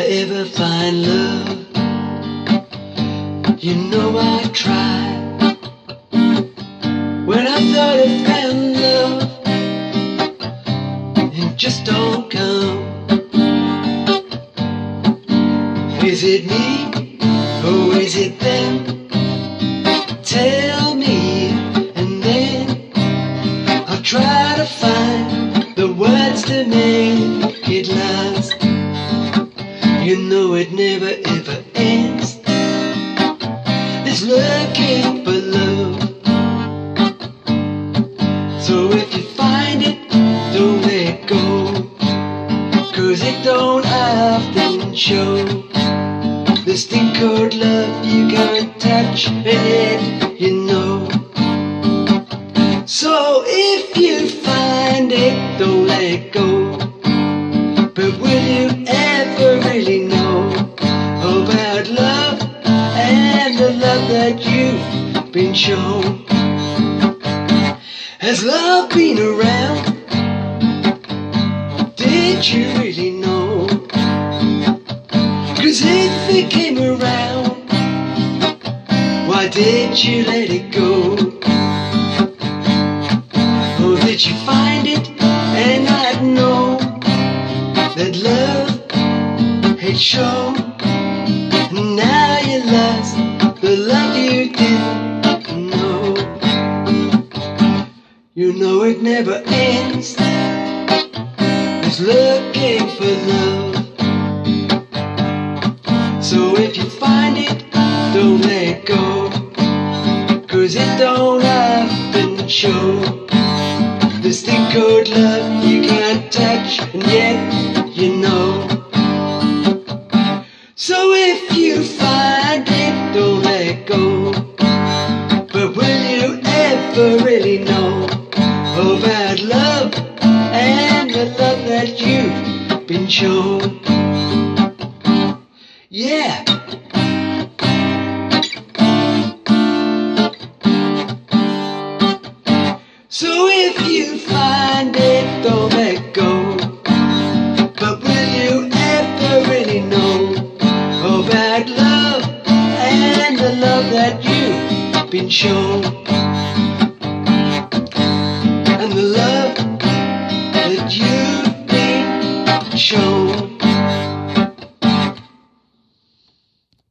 ever find love, you know I tried. When I thought I found love, it just don't come. Is it me, or is it them? Tell me, and then I'll try to find the words to make it last. You know it never ever ends, this looking for love. So if you find it, don't let go, 'cause it don't often show. This thing called love you can't touch, and yet you know. So if you find it, don't let go. But will you ever really know about love and the love that you've been shown? Has love been around? Did you really know? 'Cause if it came around, why did you let it go? Or did you find it and not know that love had shown? And now you lost the love you didn't know. You know it never ends, it's looking for love. So if you find it, don't let go, 'cause it don't often show. This thing called love you can't touch, and yet you know. So if you find it, don't let go. But will you ever really know about love and the love that you've been shown? Yeah. So if you find it, don't let go. But will you ever really know about love and the love that you've been shown?